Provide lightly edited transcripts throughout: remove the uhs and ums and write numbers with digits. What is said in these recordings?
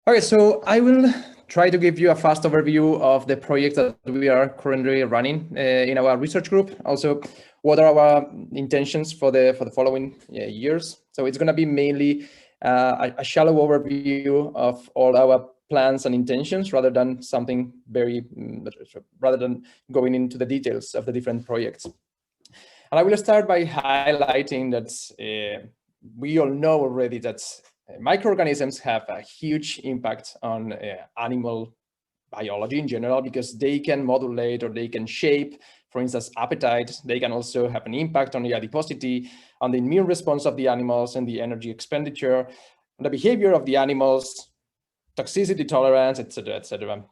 Okay, so I will try to give you a fast overview of the project that we are currently running in our research group. Also, what are our intentions for the following years? So it's going to be mainly a shallow overview of all our plans and intentions, rather than something rather than going into the details of the different projects. And I will start by highlighting that we all know already that microorganisms have a huge impact on animal biology in general, because they can modulate or they can shape, for instance, appetite. They can also have an impact on the adiposity, on the immune response of the animals, and the energy expenditure, on the behavior of the animals, toxicity tolerance, etc., etc.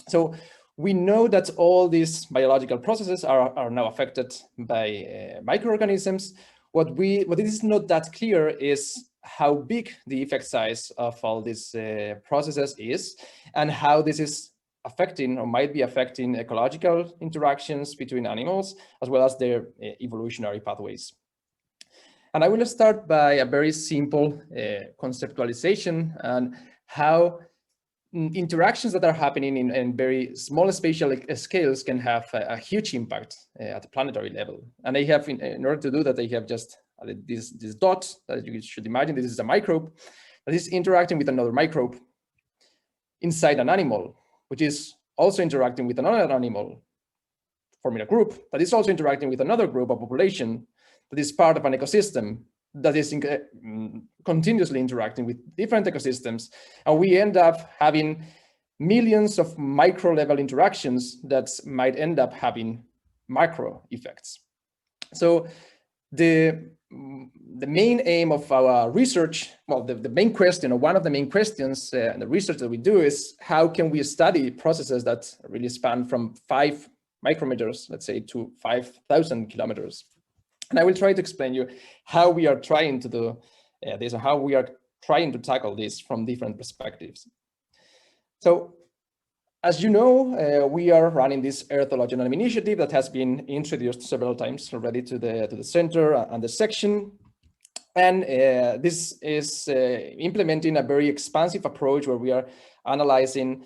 So we know that all these biological processes are now affected by microorganisms. What is not that clear is how big the effect size of all these processes is, and how this is affecting or might be affecting ecological interactions between animals, as well as their evolutionary pathways. And I will start by a very simple conceptualization and how interactions that are happening in very small spatial scales can have a huge impact at the planetary level. And they have, in order to do that, they have just this dot that you should imagine. This is a microbe that is interacting with another microbe inside an animal, which is also interacting with another animal, forming a group that is also interacting with another group of population that is part of an ecosystem that is continuously interacting with different ecosystems. And we end up having millions of micro level interactions that might end up having macro effects. So the main aim of our research, well, the main question, or one of the main questions in the research that we do, is how can we study processes that really span from 5 micrometers, let's say, to 5,000 kilometers. And I will try to explain you how we are trying to do this, and how we are trying to tackle this from different perspectives. So, as you know, we are running this Earth Hologenomics initiative that has been introduced several times already to the center and the section. And this is implementing a very expansive approach where we are analyzing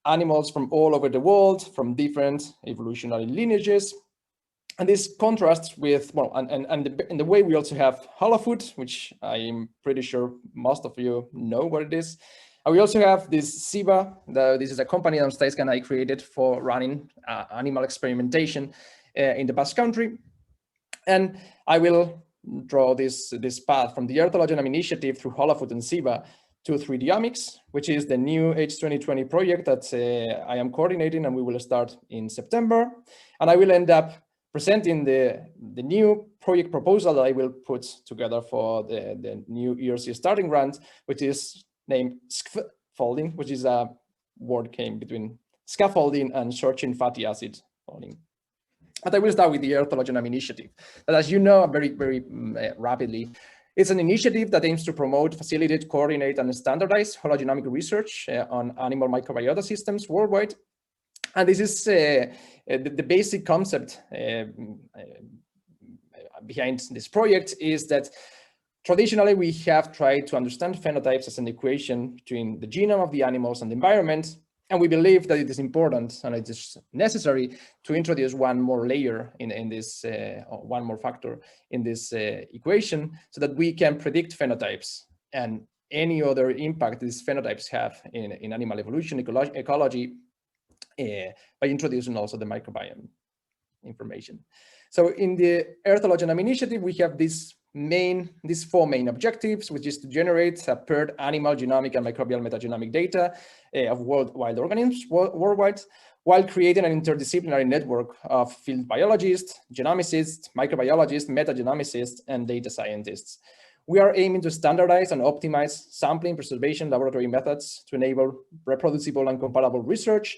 animals from all over the world, from different evolutionary lineages. And this contrasts with, well, and in the way we also have holofood, which I'm pretty sure most of you know what it is. And we also have this SIBA. This is a company that Steiska and I created for running animal experimentation in the Basque Country. And I will draw this path from the Earth Hologenomics initiative through holofood and SIBA to 3Domics, which is the new H2020 project that I am coordinating, and we will start in September. And I will end up presenting the new project proposal that I will put together for the new ERC starting grant, which is named scaffolding, which is a word came between scaffolding and short-chain fatty acid folding. But I will start with the Earth Hologenomics initiative. That, as you know, very rapidly, it's an initiative that aims to promote, facilitate, coordinate, and standardize hologenomic research on animal microbiota systems worldwide. And this is the basic concept behind this project is that traditionally we have tried to understand phenotypes as an equation between the genome of the animals and the environment. And we believe that it is important and it is necessary to introduce one more layer in this, one more factor in this equation, so that we can predict phenotypes and any other impact these phenotypes have in animal evolution, ecology, by introducing also the microbiome information. So in the Earth Hologenomics initiative, we have these 4 main objectives, which is to generate a paired animal genomic and microbial metagenomic data of wild organisms worldwide, while creating an interdisciplinary network of field biologists, genomicists, microbiologists, metagenomicists, and data scientists. We are aiming to standardize and optimize sampling, preservation, laboratory methods to enable reproducible and comparable research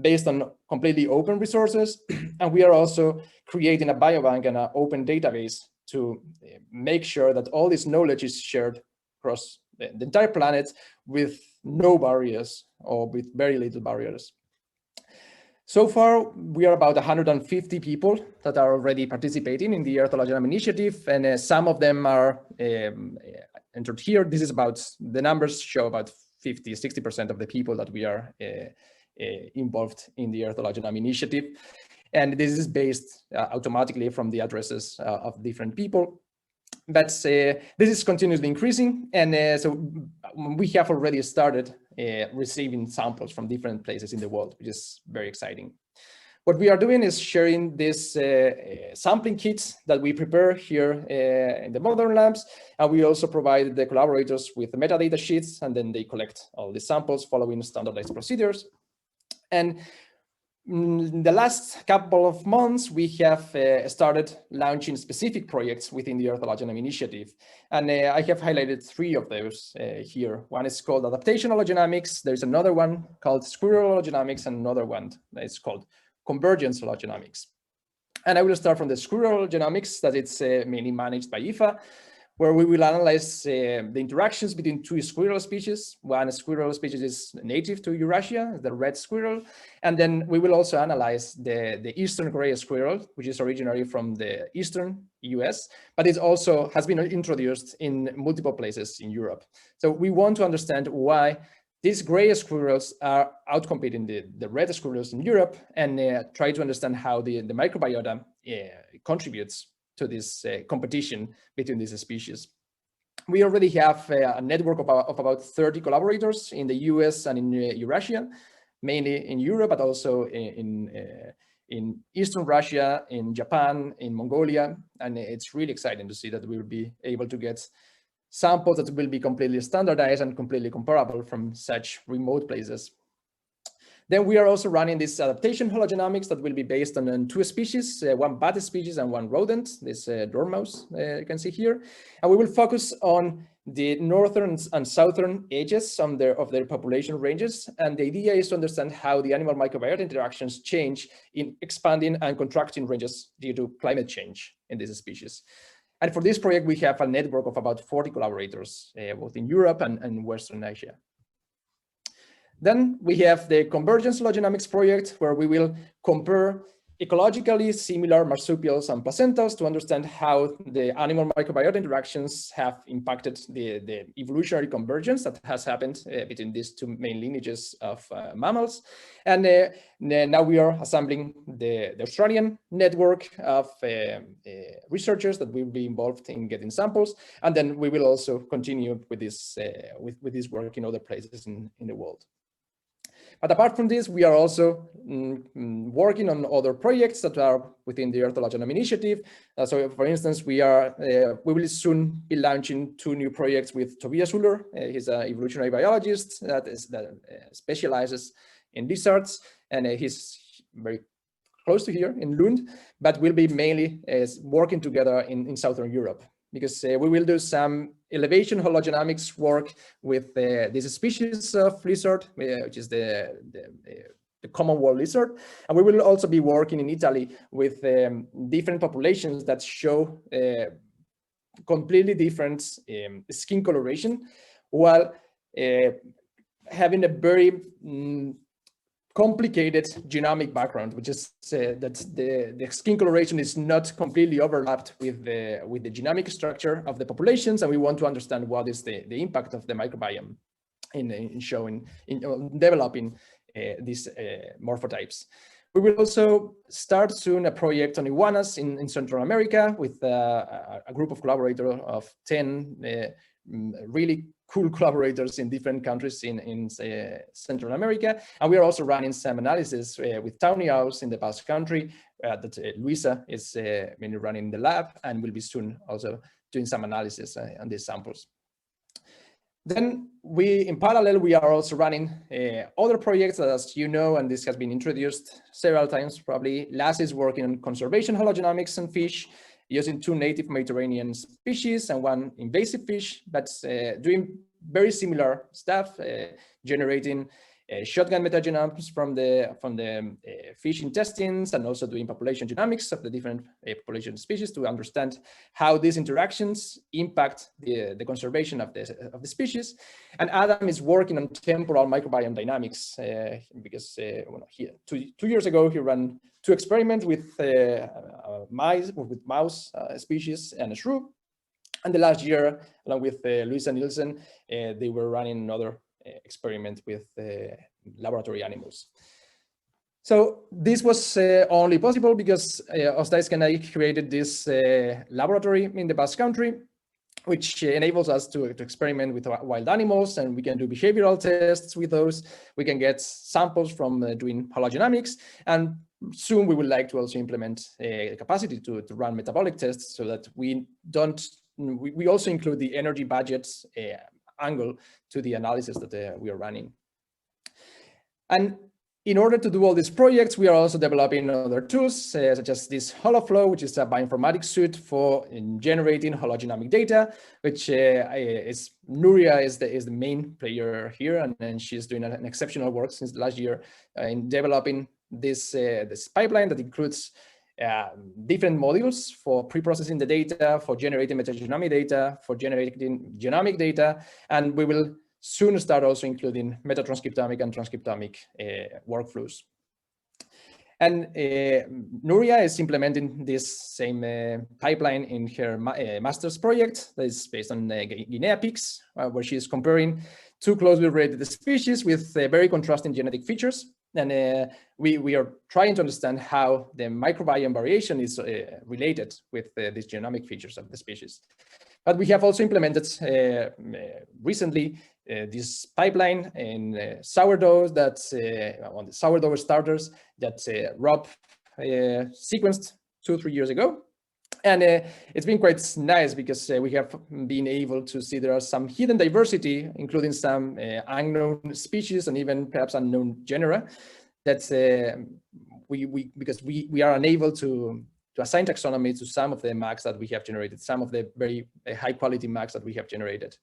based on completely open resources. And we are also creating a biobank and an open database to make sure that all this knowledge is shared across the entire planet with no barriers, or with very little barriers. So far, we are about 150 people that are already participating in the Earth Hologenomics initiative, and some of them are entered here. This is about, the numbers show about 50–60% of the people that we are involved in the Earth Hologenome initiative. And this is based automatically from the addresses of different people. But this is continuously increasing. And so we have already started receiving samples from different places in the world, which is very exciting. What we are doing is sharing this sampling kits that we prepare here in the modern labs. And we also provide the collaborators with the metadata sheets, and then they collect all the samples following standardized procedures. And in the last couple of months, we have started launching specific projects within the Earth Hologenome initiative. And I have highlighted 3 of those here. One is called Adaptation Hologenomics. There's another one called Squirrel Hologenomics, and another one that is called Convergence Hologenomics. And I will start from the Squirrel Hologenomics, that it's mainly managed by IFA, where we will analyze the interactions between 2 squirrel species. One squirrel species is native to Eurasia, the red squirrel. And then we will also analyze the eastern gray squirrel, which is originally from the eastern US, but it also has been introduced in multiple places in Europe. So we want to understand why these gray squirrels are outcompeting the red squirrels in Europe, and try to understand how the microbiota contributes to this competition between these species. We already have a network of about 30 collaborators in the US and in Eurasia, mainly in Europe, but also in Eastern Russia, in Japan, in Mongolia. And it's really exciting to see that we will be able to get samples that will be completely standardized and completely comparable from such remote places. Then we are also running this adaptation hologenomics that will be based on 2 species, one bat species and one rodent, this dormouse you can see here. And we will focus on the northern and southern edges of their population ranges. And the idea is to understand how the animal microbiota interactions change in expanding and contracting ranges due to climate change in this species. And for this project, we have a network of about 40 collaborators, both in Europe and Western Asia. Then we have the Convergence Hologenomics project, where we will compare ecologically similar marsupials and placentals to understand how the animal microbiota interactions have impacted the evolutionary convergence that has happened between these 2 main lineages of mammals. And now we are assembling the Australian network of researchers that will be involved in getting samples. And then we will also continue with this work in other places in the world. But apart from this, we are also working on other projects that are within the Earth Hologenome initiative. So, for instance, we will soon be launching 2 new projects with Tobias Uller. He's an evolutionary biologist that specializes in lizards, and he's very close to here in Lund, but we'll be mainly working together in Southern Europe, because we will do some elevation hologenomics work with this species of lizard, which is the common wall lizard. And we will also be working in Italy with different populations that show completely different skin coloration, while having a very complicated genomic background, which is that the skin coloration is not completely overlapped with the genomic structure of the populations, and we want to understand what is the impact of the microbiome in developing these morphotypes. We will also start soon a project on iguanas in Central America with a group of collaborators of 10 really cool collaborators in different countries in Central America. And we are also running some analysis with tawny owls in the Basque Country that Luisa is mainly running in the lab, and will be soon also doing some analysis on these samples. Then in parallel, we are also running other projects, as you know, and this has been introduced several times probably. LAS is working on conservation hologenomics and fish, using 2 native Mediterranean species and 1 invasive fish, but doing very similar stuff, generating shotgun metagenomes from the fish intestines, and also doing population genomics of the different population species to understand how these interactions impact the conservation of the species. And Adam is working on temporal microbiome dynamics because he, two years ago he ran 2 experiments with mouse species and a shrew. And the last year, along with Luisa Nielsen, they were running another experiment with laboratory animals. So this was only possible because Ostaisk and I created this laboratory in the Basque Country, which enables us to experiment with wild animals, and we can do behavioral tests with those. We can get samples from doing hologenomics, and soon we would like to also implement a capacity to run metabolic tests so that we also include the energy budgets angle to the analysis that we are running. And in order to do all these projects, we are also developing other tools, such as this HoloFlow, which is a bioinformatics suite for generating hologenomic data, which is Nuria is the main player here, and she's doing an exceptional work since last year in developing this pipeline that includes different modules for pre-processing the data, for generating metagenomic data, for generating genomic data, and we will soon start also including metatranscriptomic and transcriptomic workflows. And Nuria is implementing this same pipeline in her master's project that is based on Guinea pigs, where she is comparing two closely related species with very contrasting genetic features. And we are trying to understand how the microbiome variation is related with these genomic features of the species. But we have also implemented recently this pipeline in sourdough that's on the sourdough starters that Rob sequenced 2-3 years ago. And it's been quite nice because we have been able to see there are some hidden diversity, including some unknown species and even perhaps unknown genera. That's because we are unable to assign taxonomy to some of the marks that we have generated, some of the very high quality marks that we have generated.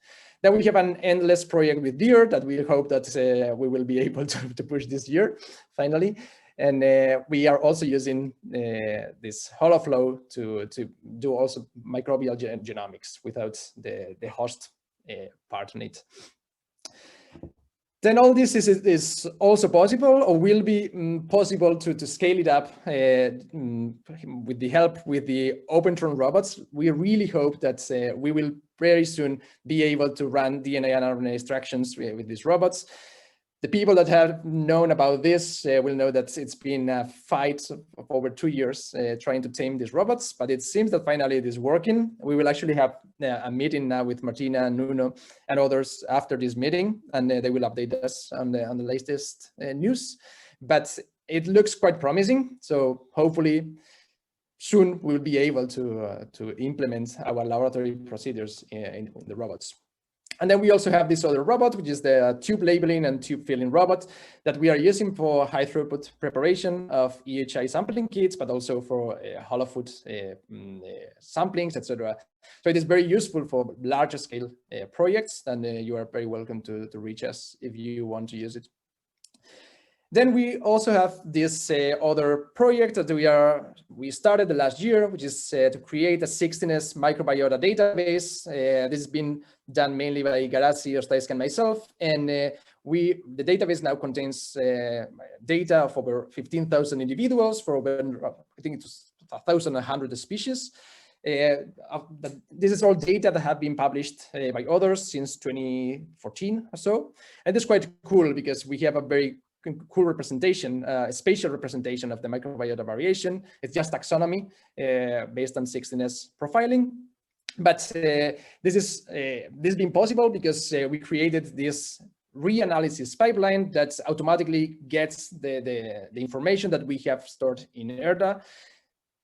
Then we have an endless project with deer that we hope that we will be able to push this year, finally. And we are also using this HoloFlow to do also microbial genomics without the host part on it. Then all this is also possible, or will be possible to scale it up with the help with the Opentron robots. We really hope that we will very soon be able to run DNA and RNA extractions with these robots. The people that have known about this will know that it's been a fight of over 2 years trying to tame these robots, but it seems that finally it is working. We will actually have a meeting now with Martina, Nuno, and others after this meeting, and they will update us on the latest news. But it looks quite promising, so hopefully soon we'll be able to implement our laboratory procedures in the robots. And then we also have this other robot, which is the tube labeling and tube filling robot that we are using for high throughput preparation of EHI sampling kits, but also for holofood samplings, etc. So it is very useful for larger scale projects, and you are very welcome to reach us if you want to use it. Then we also have this other project that we started the last year, which is to create a 16S microbiota database. This has been done mainly by Garazzi, Ostaisk, and myself. And the database now contains data of over 15,000 individuals for over, I think it's 1,100 species. This is all data that have been published by others since 2014 or so. And it's quite cool because we have a very cool representation, spatial representation of the microbiota variation. It's just taxonomy based on 16S profiling. But this has been possible because we created this reanalysis pipeline that automatically gets the information that we have stored in ERDA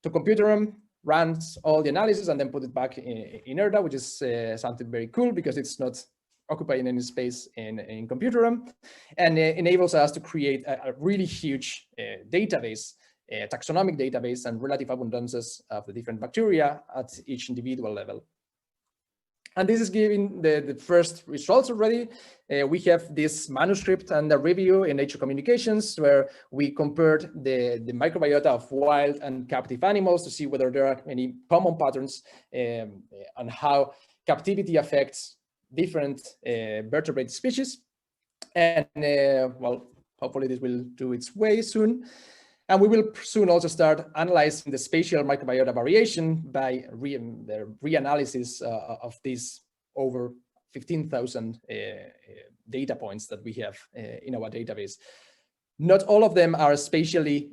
to Computerem, runs all the analysis, and then put it back in ERDA, which is something very cool because it's not occupying any space in Computerem, and enables us to create a really huge database, taxonomic database, and relative abundances of the different bacteria at each individual level. And this is giving the first results already. We have this manuscript and a review in Nature Communications where we compared the microbiota of wild and captive animals to see whether there are any common patterns on how captivity affects different vertebrate species. And well, hopefully this will do its way soon. And we will soon also start analyzing the spatial microbiota variation by the reanalysis of these over 15,000 data points that we have in our database. Not all of them are spatially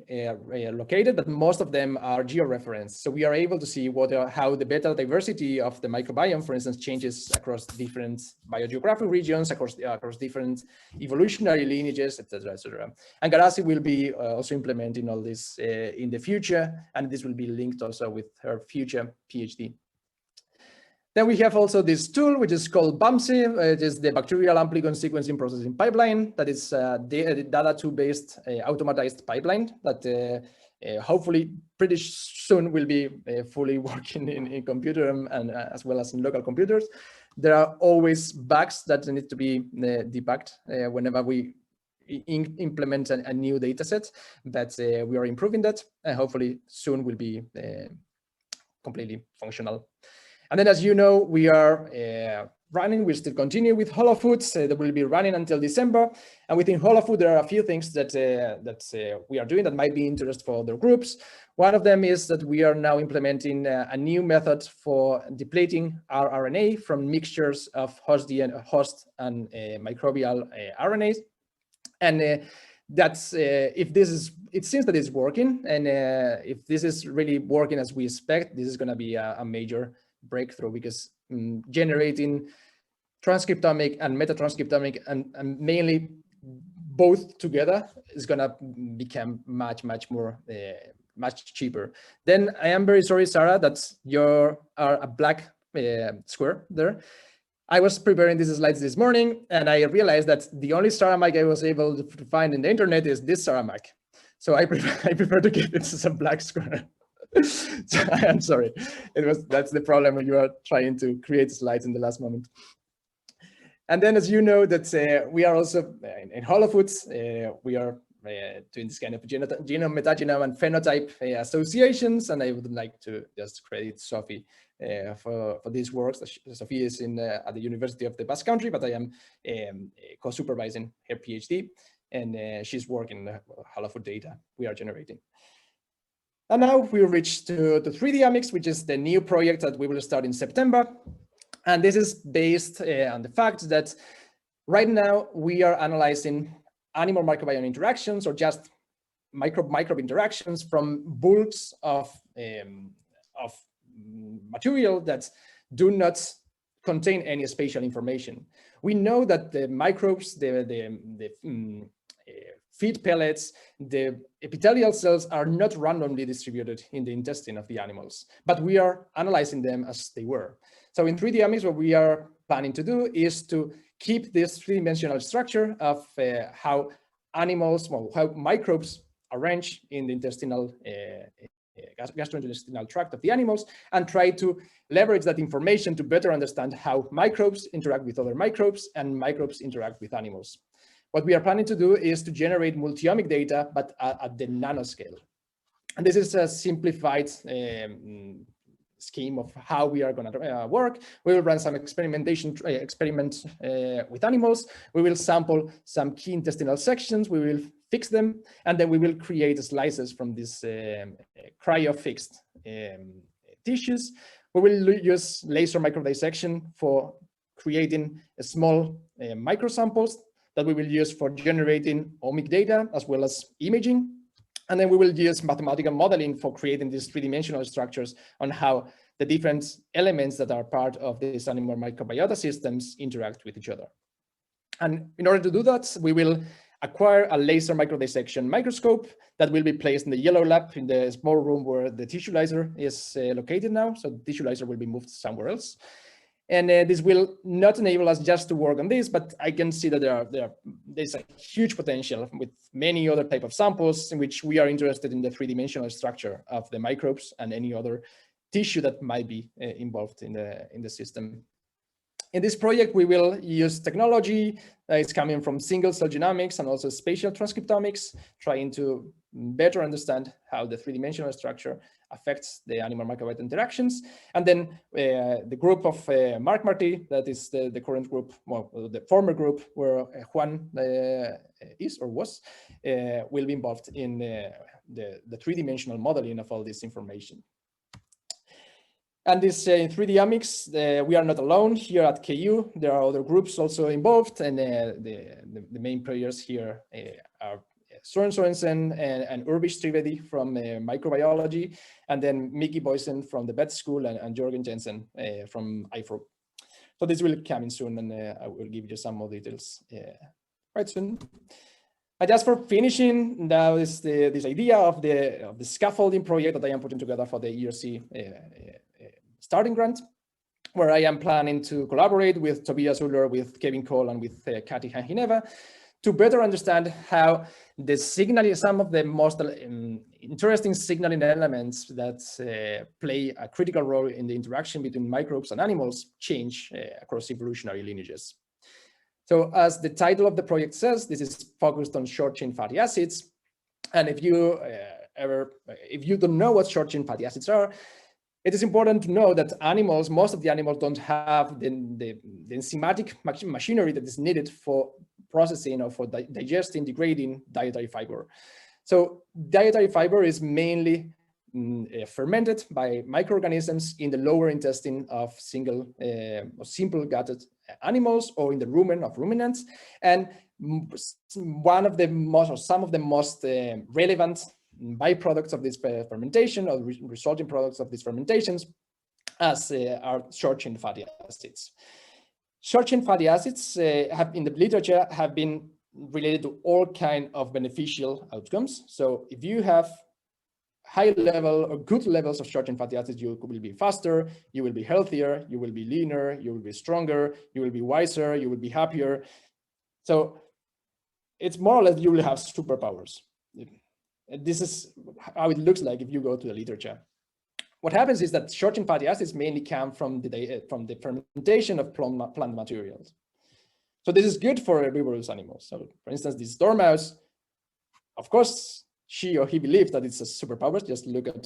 located, but most of them are georeferenced. So we are able to see how the beta diversity of the microbiome, for instance, changes across different biogeographic regions, across different evolutionary lineages, etc., etc. And Garasi will be also implementing all this in the future, and this will be linked also with her future PhD. Then we have also this tool, which is called BAMSI. It is the Bacterial Amplicon Sequencing Processing Pipeline. That is a data-based automatized pipeline that hopefully pretty soon will be fully working in computer and as well as in local computers. There are always bugs that need to be debugged whenever we implement a new data set, but we are improving that, and hopefully soon will be completely functional. And then, as you know, we are we still continue with HoloFoods that will be running until December. And within HoloFood, there are a few things that we are doing that might be interest for other groups. One of them is that we are now implementing a new method for depleting rRNA from mixtures of host and microbial RNAs. And that's it seems that it's working. And if this is really working as we expect, this is going to be a major breakthrough, because generating transcriptomic and metatranscriptomic and mainly both together is going to become much more much cheaper. Then I am very sorry, Sarah, that you are a black square there. I was preparing these slides this morning, and I realized that the only Saramac I was able to find in the internet is this Saramac. So I prefer to keep it as a black square. So I'm sorry. That's the problem when you are trying to create slides in the last moment. And then, as you know, that we are also in HoloFoods, we are doing this kind of genome, metagenome, and phenotype associations. And I would like to just credit Sophie for these works. Sophie is at the University of the Basque Country, but I am co-supervising her PhD, and she's working the HoloFood data we are generating. And now we reach to 3D-Omics, which is the new project that we will start in September. And this is based on the fact that right now we are analyzing animal microbiome interactions, or just microbe interactions, from bulks of material that do not contain any spatial information. We know that the microbes, the feed pellets, the epithelial cells are not randomly distributed in the intestine of the animals, but we are analyzing them as they were. So in 3D-Omics, what we are planning to do is to keep this three-dimensional structure of how microbes arrange in the intestinal gastrointestinal tract of the animals, and try to leverage that information to better understand how microbes interact with other microbes and microbes interact with animals. What we are planning to do is to generate multi-omic data, but at the nanoscale. And this is a simplified scheme of how we are going to work. We will run some experiments with animals. We will sample some key intestinal sections. We will fix them, and then we will create slices from these cryo-fixed tissues. We will use laser microdissection for creating small microsamples that we will use for generating omic data as well as imaging. And then we will use mathematical modeling for creating these three-dimensional structures on how the different elements that are part of these animal microbiota systems interact with each other. And in order to do that, we will acquire a laser microdissection microscope that will be placed in the yellow lab in the small room where the tissue-lyser is located now. So the tissue-lyser will be moved somewhere else. And this will not enable us just to work on this, but I can see that there's a huge potential with many other type of samples in which we are interested in the three-dimensional structure of the microbes and any other tissue that might be involved in the system. In this project, we will use technology that is coming from single-cell genomics and also spatial transcriptomics, trying to better understand how the three-dimensional structure affects the animal microbiota interactions. And then the group of Marc Martí, that is the current group, well, the former group where Juan is or was, will be involved in the three-dimensional modeling of all this information. And this in 3Domics, we are not alone here at KU. There are other groups also involved, and the main players here are Søren Sørensen and Urbish Trivedi from microbiology, and then Mickey Boysen from the vet school, and Jørgen Jensen from IFRO. So this will come in soon, and I will give you some more details right soon. But just for finishing, now is this idea of the scaffolding project that I am putting together for the ERC starting grant, where I am planning to collaborate with Tobias Uller, with Kevin Cole, and with Kati Hanhineva to better understand how the signaling, some of the most interesting signaling elements that play a critical role in the interaction between microbes and animals change across evolutionary lineages. So as the title of the project says, this is focused on short-chain fatty acids. And if you don't know what short-chain fatty acids are, it is important to know that animals, most of the animals don't have the enzymatic machinery that is needed for processing or for digesting, degrading dietary fiber. So dietary fiber is mainly fermented by microorganisms in the lower intestine of simple gutted animals, or in the rumen of ruminants. And one of the most, or some of the most relevant byproducts of this fermentation, or resulting products of these fermentations, are short-chain fatty acids. Short-chain fatty acids in the literature have been related to all kinds of beneficial outcomes. So if you have high level or good levels of short-chain fatty acids, you will be faster, you will be healthier, you will be leaner, you will be stronger, you will be wiser, you will be happier. So it's more or less you will have superpowers. This is how it looks like if you go to the literature. What happens is that short-chain fatty acids mainly come from the fermentation of plant materials. So this is good for herbivorous animals. So for instance, this dormouse, of course, she or he believes that it's a superpower. Just look at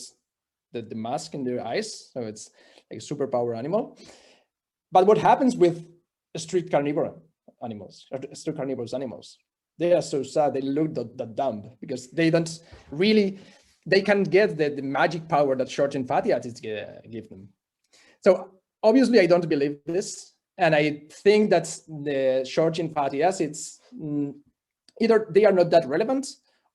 the mask in their eyes. So it's like a superpower animal. But what happens with strict carnivorous animals? They are so sad, they look that dumb, because they don't really, they can get the magic power that short-chain fatty acids give them. So obviously I don't believe this. And I think that the short-chain fatty acids, either they are not that relevant,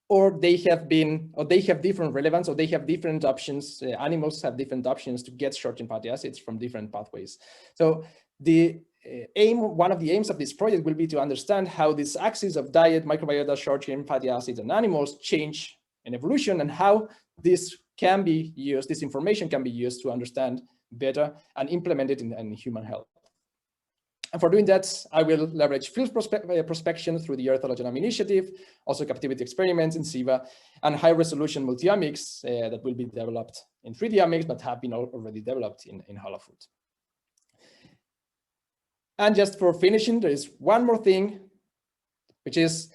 or they have different relevance, or they have different options. Animals have different options to get short-chain fatty acids from different pathways. So one of the aims of this project will be to understand how this axis of diet, microbiota, short-chain fatty acids, and animals change in evolution, and how this can be used, this information can be used to understand better and implement it in human health. And for doing that, I will leverage field prospection through the Earth Hologenomics Initiative, also captivity experiments in SIVA, and high-resolution multiomics that will be developed in 3Domics, but have been already developed in Holofood. And just for finishing, there is one more thing, which is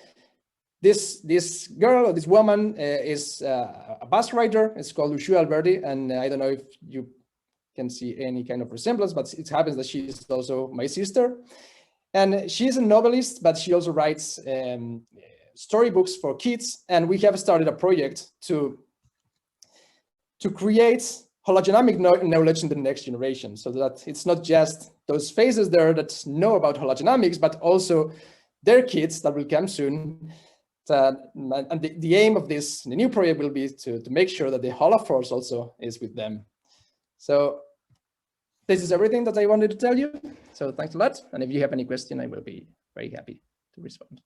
this girl, or this woman, is a bus rider. It's called Antton Alberdi, and I don't know if you can see any kind of resemblance, but it happens that she is also my sister. And she's a novelist, but she also writes storybooks for kids. And we have started a project to create hologenomic knowledge in the next generation, so that it's not just those faces there that know about hologenomics, but also their kids that will come soon. And the aim of the new project will be to make sure that the holoforce also is with them. So this is everything that I wanted to tell you. So thanks a lot. And if you have any question, I will be very happy to respond.